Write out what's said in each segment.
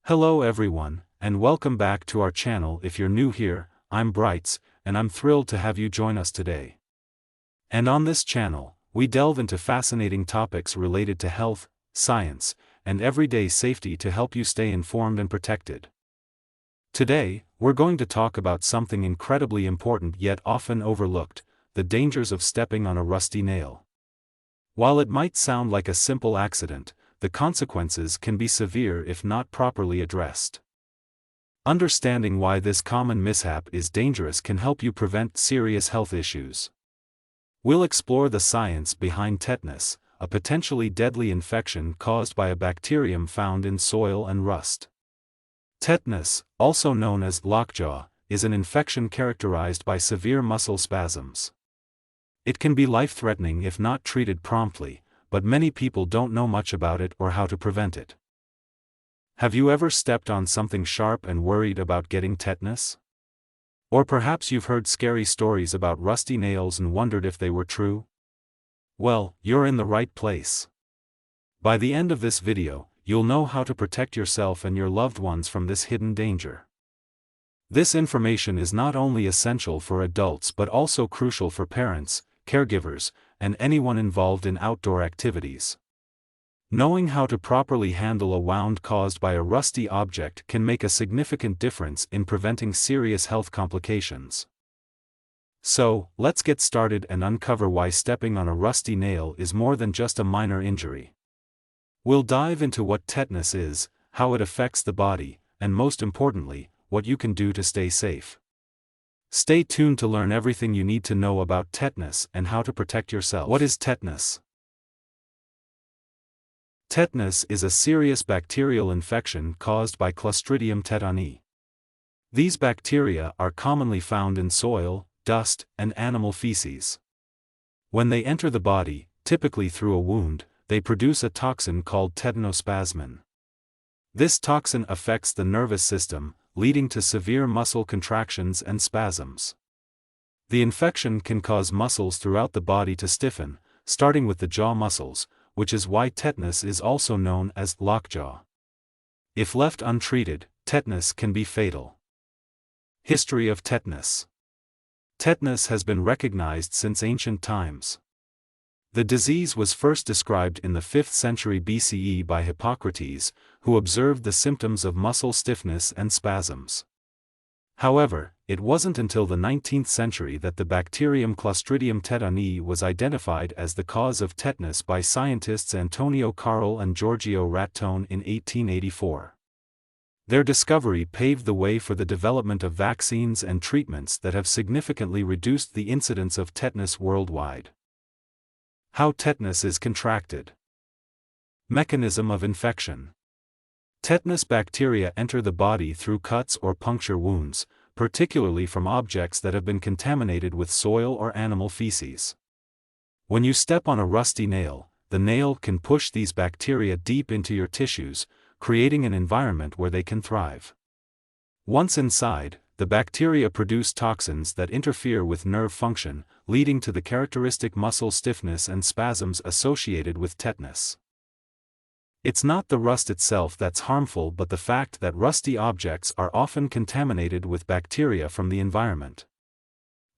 Hello everyone, and welcome back to our channel. If you're new here, I'm Brights, and I'm thrilled to have you join us today. And on this channel, we delve into fascinating topics related to health, science, and everyday safety to help you stay informed and protected. Today, we're going to talk about something incredibly important yet often overlooked: the dangers of stepping on a rusty nail. While it might sound like a simple accident, the consequences can be severe if not properly addressed. Understanding why this common mishap is dangerous can help you prevent serious health issues. We'll explore the science behind tetanus, a potentially deadly infection caused by a bacterium found in soil and rust. Tetanus, also known as lockjaw, is an infection characterized by severe muscle spasms. It can be life-threatening if not treated promptly, but many people don't know much about it or how to prevent it. Have you ever stepped on something sharp and worried about getting tetanus? Or perhaps you've heard scary stories about rusty nails and wondered if they were true? Well, you're in the right place. By the end of this video, you'll know how to protect yourself and your loved ones from this hidden danger. This information is not only essential for adults but also crucial for parents, caregivers, and anyone involved in outdoor activities. Knowing how to properly handle a wound caused by a rusty object can make a significant difference in preventing serious health complications. So, let's get started and uncover why stepping on a rusty nail is more than just a minor injury. We'll dive into what tetanus is, how it affects the body, and most importantly, what you can do to stay safe. Stay tuned to learn everything you need to know about tetanus and how to protect yourself. What is tetanus? Tetanus is a serious bacterial infection caused by Clostridium tetani. These bacteria are commonly found in soil, dust, and animal feces. When they enter the body, typically through a wound, they produce a toxin called tetanospasmin. This toxin affects the nervous system, leading to severe muscle contractions and spasms. The infection can cause muscles throughout the body to stiffen, starting with the jaw muscles, which is why tetanus is also known as lockjaw. If left untreated, tetanus can be fatal. History of tetanus. Tetanus has been recognized since ancient times. The disease was first described in the 5th century BCE by Hippocrates, who observed the symptoms of muscle stiffness and spasms. However, it wasn't until the 19th century that the bacterium Clostridium tetani was identified as the cause of tetanus by scientists Antonio Carl and Giorgio Rattone in 1884. Their discovery paved the way for the development of vaccines and treatments that have significantly reduced the incidence of tetanus worldwide. How tetanus is contracted. Mechanism of infection. Tetanus bacteria enter the body through cuts or puncture wounds, particularly from objects that have been contaminated with soil or animal feces. When you step on a rusty nail, the nail can push these bacteria deep into your tissues, creating an environment where they can thrive. Once inside, the bacteria produce toxins that interfere with nerve function, leading to the characteristic muscle stiffness and spasms associated with tetanus. It's not the rust itself that's harmful but the fact that rusty objects are often contaminated with bacteria from the environment.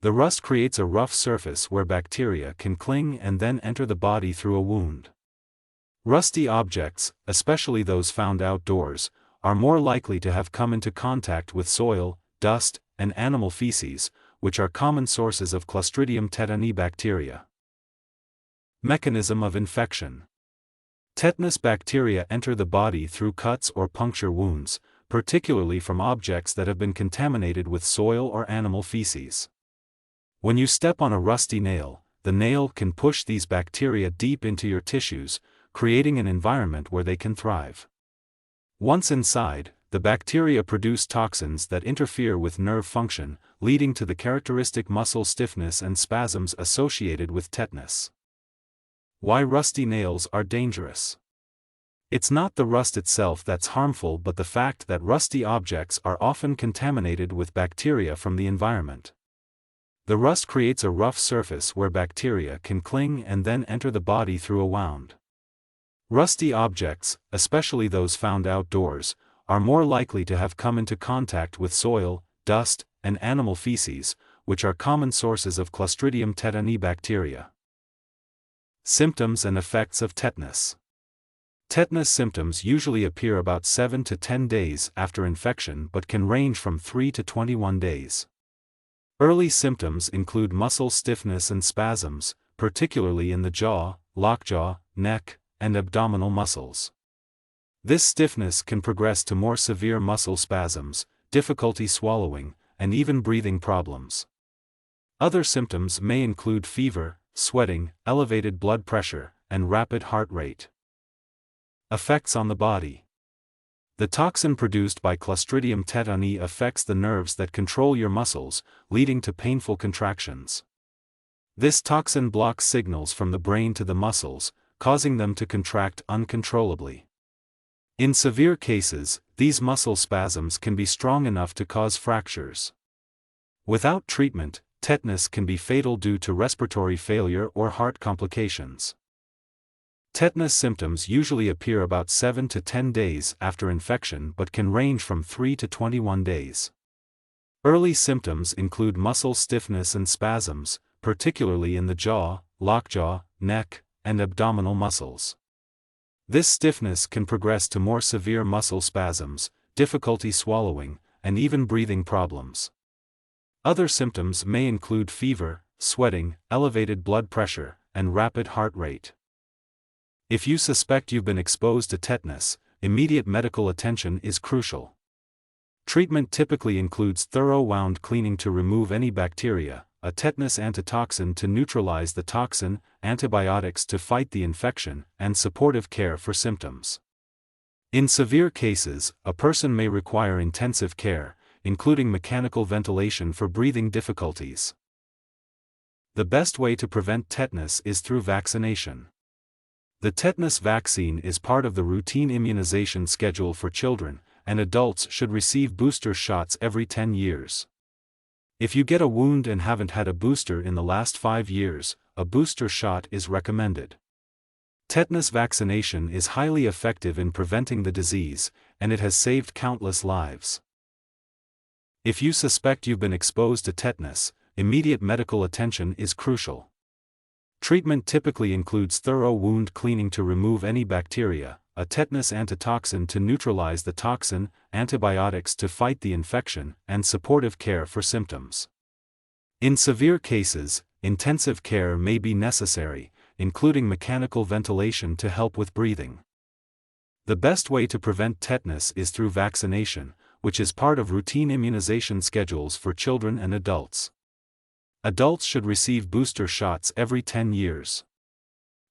The rust creates a rough surface where bacteria can cling and then enter the body through a wound. Rusty objects, especially those found outdoors, are more likely to have come into contact with soil, dust, and animal feces, which are common sources of Clostridium tetani bacteria. Mechanism of infection. Tetanus bacteria enter the body through cuts or puncture wounds, particularly from objects that have been contaminated with soil or animal feces. When you step on a rusty nail, the nail can push these bacteria deep into your tissues, creating an environment where they can thrive. Once inside, the bacteria produce toxins that interfere with nerve function, leading to the characteristic muscle stiffness and spasms associated with tetanus. Why rusty nails are dangerous. It's not the rust itself that's harmful but the fact that rusty objects are often contaminated with bacteria from the environment. The rust creates a rough surface where bacteria can cling and then enter the body through a wound. Rusty objects, especially those found outdoors, are more likely to have come into contact with soil, dust, and animal feces, which are common sources of Clostridium tetani bacteria. Symptoms and effects of tetanus. Tetanus symptoms usually appear about 7 to 10 days after infection but can range from 3 to 21 days. Early symptoms include muscle stiffness and spasms, particularly in the jaw, lockjaw, neck, and abdominal muscles. This stiffness can progress to more severe muscle spasms, difficulty swallowing, and even breathing problems. Other symptoms may include fever, sweating, elevated blood pressure, and rapid heart rate. Effects on the body. The toxin produced by Clostridium tetani affects the nerves that control your muscles, leading to painful contractions. This toxin blocks signals from the brain to the muscles, causing them to contract uncontrollably. In severe cases, these muscle spasms can be strong enough to cause fractures. Without treatment, tetanus can be fatal due to respiratory failure or heart complications. Tetanus symptoms usually appear about 7 to 10 days after infection but can range from 3 to 21 days. Early symptoms include muscle stiffness and spasms, particularly in the jaw, lockjaw, neck, and abdominal muscles. This stiffness can progress to more severe muscle spasms, difficulty swallowing, and even breathing problems. Other symptoms may include fever, sweating, elevated blood pressure, and rapid heart rate. If you suspect you've been exposed to tetanus, immediate medical attention is crucial. Treatment typically includes thorough wound cleaning to remove any bacteria, a tetanus antitoxin to neutralize the toxin, antibiotics to fight the infection, and supportive care for symptoms. In severe cases, a person may require intensive care, including mechanical ventilation for breathing difficulties. The best way to prevent tetanus is through vaccination. The tetanus vaccine is part of the routine immunization schedule for children, and adults should receive booster shots every 10 years. If you get a wound and haven't had a booster in the last 5 years, a booster shot is recommended. Tetanus vaccination is highly effective in preventing the disease, and it has saved countless lives. If you suspect you've been exposed to tetanus, immediate medical attention is crucial. Treatment typically includes thorough wound cleaning to remove any bacteria, a tetanus antitoxin to neutralize the toxin, antibiotics to fight the infection, and supportive care for symptoms. In severe cases, intensive care may be necessary, including mechanical ventilation to help with breathing. The best way to prevent tetanus is through vaccination, which is part of routine immunization schedules for children and adults. Adults should receive booster shots every 10 years.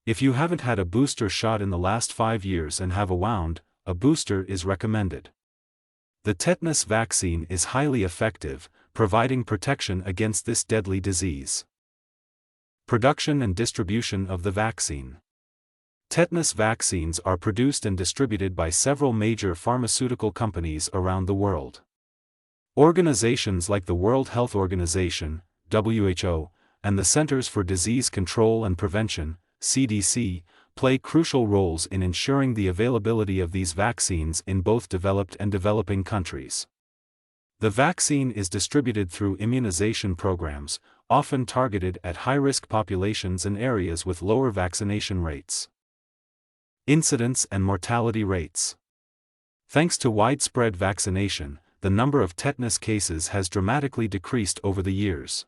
If you haven't had a booster shot in the last 5 years and have a wound, a booster is recommended. The tetanus vaccine is highly effective, providing protection against this deadly disease. Production and distribution of the vaccine. Tetanus vaccines are produced and distributed by several major pharmaceutical companies around the world. Organizations like the World Health Organization, WHO, and the Centers for Disease Control and Prevention, CDC, play crucial roles in ensuring the availability of these vaccines in both developed and developing countries. The vaccine is distributed through immunization programs, often targeted at high-risk populations and areas with lower vaccination rates. Incidence and mortality rates. Thanks to widespread vaccination, the number of tetanus cases has dramatically decreased over the years.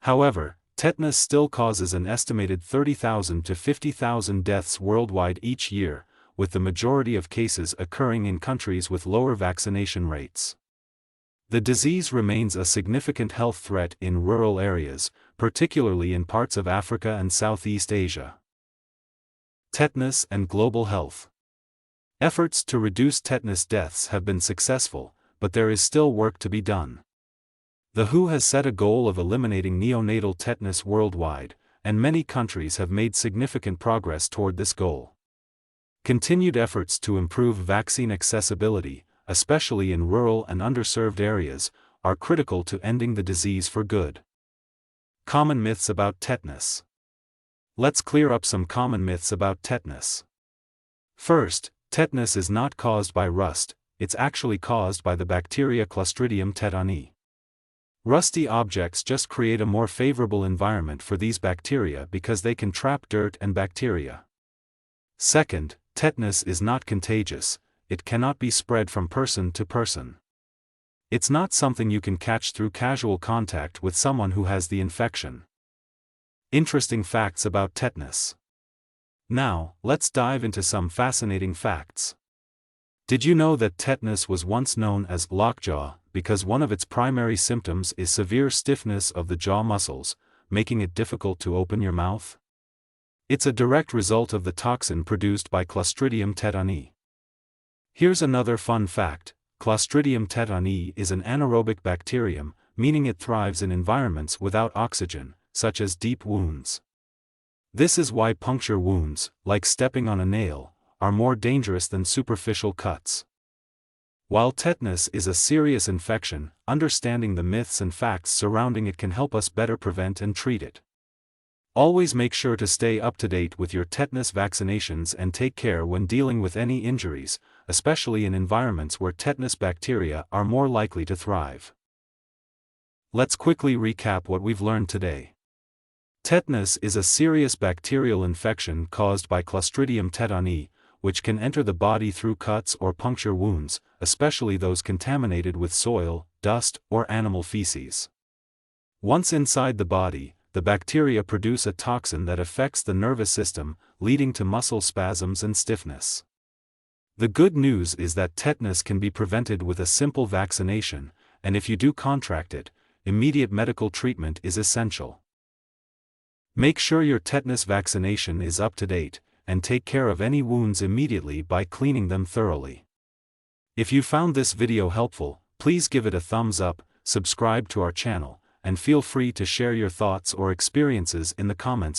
However, tetanus still causes an estimated 30,000 to 50,000 deaths worldwide each year, with the majority of cases occurring in countries with lower vaccination rates. The disease remains a significant health threat in rural areas, particularly in parts of Africa and Southeast Asia. Tetanus and global health. Efforts to reduce tetanus deaths have been successful, but there is still work to be done. The WHO has set a goal of eliminating neonatal tetanus worldwide, and many countries have made significant progress toward this goal. Continued efforts to improve vaccine accessibility, especially in rural and underserved areas, are critical to ending the disease for good. Common myths about tetanus. Let's clear up some common myths about tetanus. First, tetanus is not caused by rust, it's actually caused by the bacteria Clostridium tetani. Rusty objects just create a more favorable environment for these bacteria because they can trap dirt and bacteria. Second, tetanus is not contagious, it cannot be spread from person to person. It's not something you can catch through casual contact with someone who has the infection. Interesting facts about tetanus. Now, let's dive into some fascinating facts. Did you know that tetanus was once known as lockjaw because one of its primary symptoms is severe stiffness of the jaw muscles, making it difficult to open your mouth? It's a direct result of the toxin produced by Clostridium tetani. Here's another fun fact: Clostridium tetani is an anaerobic bacterium, meaning it thrives in environments without oxygen, such as deep wounds. This is why puncture wounds, like stepping on a nail, are more dangerous than superficial cuts. While tetanus is a serious infection, understanding the myths and facts surrounding it can help us better prevent and treat it. Always make sure to stay up to date with your tetanus vaccinations and take care when dealing with any injuries, especially in environments where tetanus bacteria are more likely to thrive. Let's quickly recap what we've learned today. Tetanus is a serious bacterial infection caused by Clostridium tetani, which can enter the body through cuts or puncture wounds, especially those contaminated with soil, dust, or animal feces. Once inside the body, the bacteria produce a toxin that affects the nervous system, leading to muscle spasms and stiffness. The good news is that tetanus can be prevented with a simple vaccination, and if you do contract it, immediate medical treatment is essential. Make sure your tetanus vaccination is up to date, and take care of any wounds immediately by cleaning them thoroughly. If you found this video helpful, please give it a thumbs up, subscribe to our channel, and feel free to share your thoughts or experiences in the comments below.